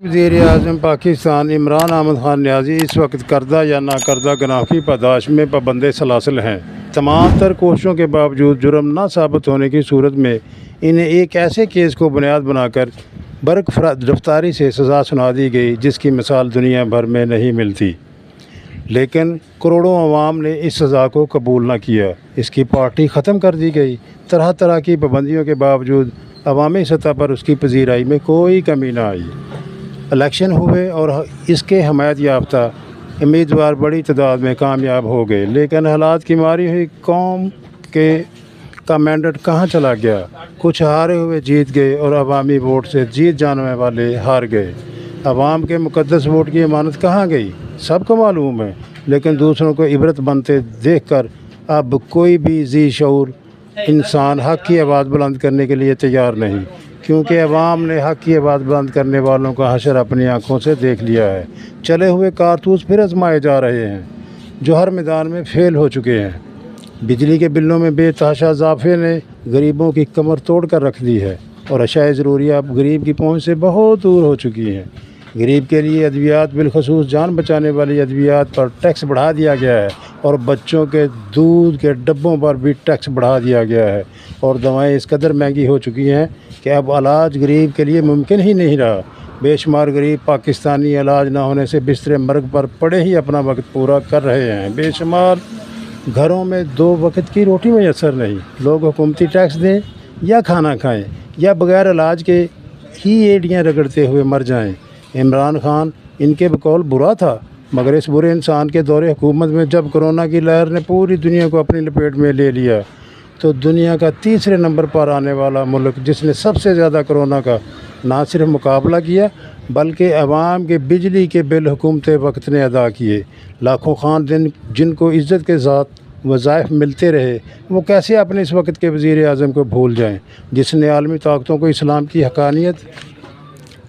वज़ीर-ए-आज़म पाकिस्तान इमरान अहमद खान नियाज़ी इस वक्त करदा या नाकर्दा गुनाह की पादाश में पाबंद सलासिल हैं। तमाम तर कोशिशों के बावजूद जुर्म ना साबित होने की सूरत में इन्हें एक ऐसे केस को बुनियाद बनाकर बर्क गिरफ्तारी से सज़ा सुना दी गई जिसकी मिसाल दुनिया भर में नहीं मिलती, लेकिन करोड़ों अवाम ने इस सज़ा को कबूल न किया। इसकी पार्टी ख़त्म कर दी गई। तरह तरह की पाबंदियों के बावजूद अवामी सतह पर उसकी पजीराई में कोई कमी ना आई। इलेक्शन हुए और इसके हमायत याफ्ता उम्मीदवार बड़ी तादाद में कामयाब हो गए, लेकिन हालात की मारी हुई कौम का मैंडेट कहाँ चला गया। कुछ हारे हुए जीत गए और अवामी वोट से जीत जाने वाले हार गए। अवाम के मुक़द्दस वोट की अमानत कहाँ गई, सबको मालूम है, लेकिन दूसरों को इबरत बनते देखकर अब कोई भी जी शऊर इंसान हक़ की आवाज़ बुलंद करने के लिए तैयार नहीं, क्योंकि अवाम ने हक़ की आवाज़ बुलंद करने वालों का हशर अपनी आँखों से देख लिया है। चले हुए कारतूस फिर आजमाए जा रहे हैं जो हर मैदान में फेल हो चुके हैं। बिजली के बिलों में बेतहाशा इजाफे ने गरीबों की कमर तोड़ कर रख दी है और अशाए ज़रूरियात अब गरीब की पहुँच से बहुत दूर हो चुकी हैं। गरीब के लिए अद्वियात बिलखसूस जान बचाने वाली अद्वियात पर टैक्स बढ़ा दिया गया है और बच्चों के दूध के डब्बों पर भी टैक्स बढ़ा दिया गया है और दवाएं इस कदर महंगी हो चुकी हैं कि अब इलाज गरीब के लिए मुमकिन ही नहीं रहा। बेशुमार गरीब पाकिस्तानी इलाज ना होने से बिस्तर मर्ग पर पड़े ही अपना वक्त पूरा कर रहे हैं। बेशुमार घरों में 2 वक्त की रोटी मैसर नहीं। लोग हुकूमती टैक्स दें या खाना खाएँ या बग़ैर इलाज के ही एड़ियाँ रगड़ते हुए मर जाएँ। इमरान खान इनके बकौल बुरा था, मगर इस बुरे इंसान के दौरे हुकूमत में जब कोरोना की लहर ने पूरी दुनिया को अपनी लपेट में ले लिया, तो दुनिया का तीसरे नंबर पर आने वाला मुल्क जिसने सबसे ज़्यादा कोरोना का ना सिर्फ मुकाबला किया बल्कि अवाम के बिजली के बिल हुकूमत वक्त ने अदा किए। लाखों खान दिन जिनको इज़्ज़त के साथ वज़ाइफ मिलते रहे, वो कैसे अपने इस वक्त के वज़ीर-ए-आज़म को भूल जाएँ जिसने आलमी ताकतों को इस्लाम की हक़ानियत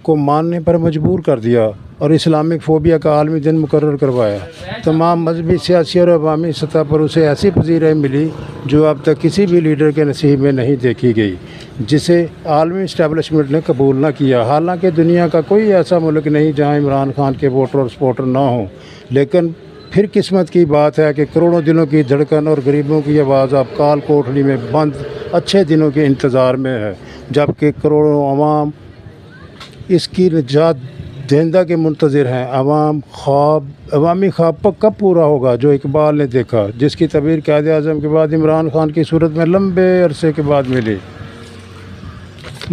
को मानने पर मजबूर कर दिया और इस्लामिक फ़ोबिया का आलमी दिन मुकर्रर करवाया। तमाम मजहबी, सियासी और अवामी सतह पर उसे ऐसी पजीराई मिली जो अब तक किसी भी लीडर के नसीब में नहीं देखी गई, जिसे आलमी इस्टेब्लिशमेंट ने कबूल न किया। हालांकि दुनिया का कोई ऐसा मुल्क नहीं जहां इमरान खान के वोटर और सपोर्टर ना हों, लेकिन फिर किस्मत की बात है कि करोड़ों दिलों की धड़कन और गरीबों की आवाज़ अब काल कोठरी में बंद अच्छे दिनों के इंतज़ार में है, जबकि करोड़ों अवाम इसकी निजात देंदा के मुंतज़िर हैं। अवामी ख्वाब कब पूरा होगा जो इकबाल ने देखा, जिसकी तबीर क़ायद-ए-आज़म के बाद इमरान खान की सूरत में लंबे अरसे के बाद मिली,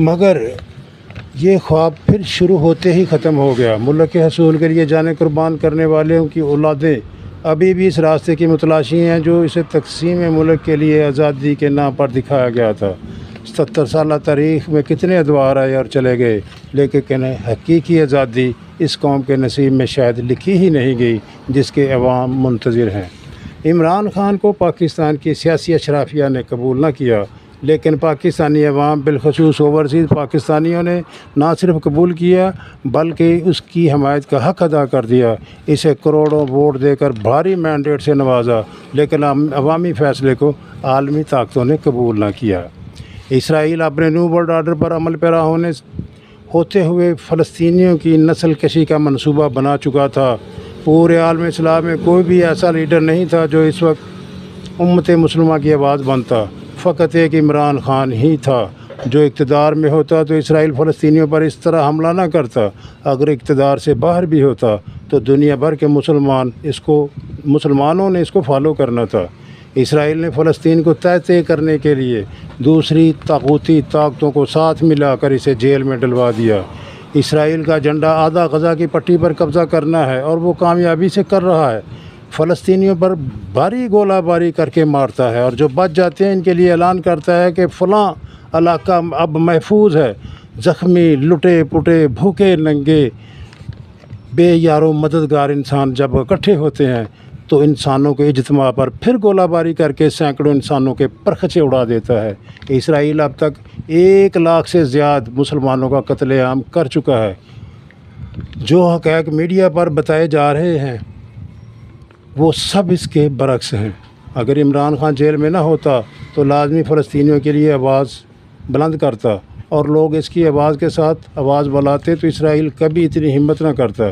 मगर ये ख्वाब फिर शुरू होते ही ख़त्म हो गया। मुल्क के हसूल के लिए जाने कुर्बान करने वालों की औलादें अभी भी इस रास्ते की मुतलाशी हैं जो इसे तक़सीम मुल्क के लिए आज़ादी के नाम पर दिखाया गया था। 70 साल तारीख़ में कितने अदवार आए और चले गए, लेकिन हकीकी आज़ादी इस कौम के नसीब में शायद लिखी ही नहीं गई जिसके अवाम मुंतज़िर हैं। इमरान खान को पाकिस्तान की सियासी अशराफिया ने कबूल न किया, लेकिन पाकिस्तानी अवाम बिलखसूस ओवरसीज़ पाकिस्तानियों ने ना सिर्फ कबूल किया बल्कि उसकी हमायत का हक़ अदा कर दिया। इसे करोड़ों वोट देकर भारी मैंडेट से नवाजा, लेकिन अवामी फ़ैसले को आलमी ताकतों ने कबूल न किया। इसराइल अपने न्यू वर्ल्ड ऑर्डर पर अमल पैरा होते हुए फ़लस्तीनियों की नस्ल कशी का मंसूबा बना चुका था। पूरे आलम इस्लाम में कोई भी ऐसा लीडर नहीं था जो इस वक्त उम्मत मुस्लिमा की आवाज़ बनता। फ़कत एक इमरान खान ही था जो इक़्तिदार में होता तो इसराइल फ़लस्तीनियों पर इस तरह हमला ना करता। अगर इक़्तिदार से बाहर भी होता तो दुनिया भर के मुसलमानों ने इसको फॉलो करना था। इसराइल ने फ़लस्तीन को तय करने के लिए दूसरी ताक़ूती ताकतों को साथ मिलाकर इसे जेल में डलवा दिया। इसराइल का एजेंडा आधा गज़ा की पट्टी पर कब्ज़ा करना है और वो कामयाबी से कर रहा है। फ़लस्तीनियों पर भारी गोलाबारी करके मारता है और जो बच जाते हैं इनके लिए ऐलान करता है कि फ़लाँ इलाका अब महफूज है। ज़ख्मी, लुटे पुटे, भूखे नंगे बेयारो मददगार इंसान जब इकट्ठे होते हैं तो इंसानों के इज्तिमा पर फिर गोलाबारी करके सैकड़ों इंसानों के परखचे उड़ा देता है। इसराइल अब तक 1 लाख से ज़्यादा मुसलमानों का कत्लेआम कर चुका है। जो हक़ाइक़ मीडिया पर बताए जा रहे हैं वो सब इसके बरक्स हैं। अगर इमरान खान जेल में ना होता तो लाजमी फ़लस्तीनियों के लिए आवाज़ बुलंद करता اور لوگ اس کی آواز کے ساتھ آواز بلاتے تو اسرائیل کبھی اتنی ہمت نہ کرتا۔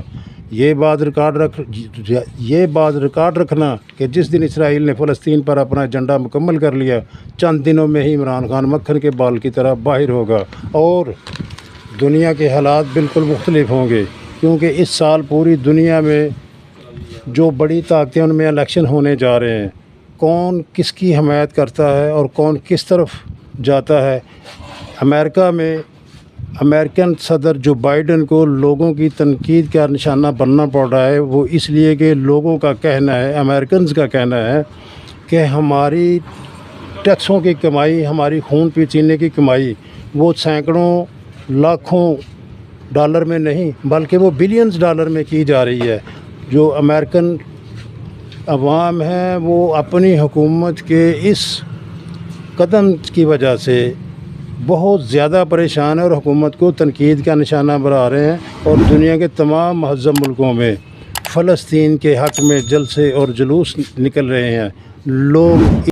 یہ بات ریکارڈ رکھنا کہ جس دن اسرائیل نے فلسطین پر اپنا ایجنڈا مکمل کر لیا، چند دنوں میں ہی عمران خان مکھن کے بال کی طرح باہر ہوگا اور دنیا کے حالات بالکل مختلف ہوں گے، کیونکہ اس سال پوری دنیا میں جو بڑی طاقتیں ان میں الیکشن ہونے جا رہے ہیں، کون کس کی حمایت کرتا ہے اور کون کس طرف جاتا ہے۔ امریکہ میں امریکن صدر جو بائیڈن کو لوگوں کی تنقید کا نشانہ بننا پڑ رہا ہے، وہ اس لیے کہ لوگوں کا کہنا ہے، امریکنز کا کہنا ہے کہ ہماری ٹیکسوں کی کمائی، ہماری خون پسینے کی کمائی وہ سینکڑوں لاکھوں ڈالر میں نہیں بلکہ وہ بلینز ڈالر میں کی جا رہی ہے۔ جو امریکن عوام ہیں وہ اپنی حکومت کے اس قدم کی وجہ سے بہت زیادہ پریشان ہیں اور حکومت کو تنقید کا نشانہ بنا رہے ہیں، اور دنیا کے تمام مہذب ملکوں میں فلسطین کے حق میں جلسے اور جلوس نکل رہے ہیں۔ لوگ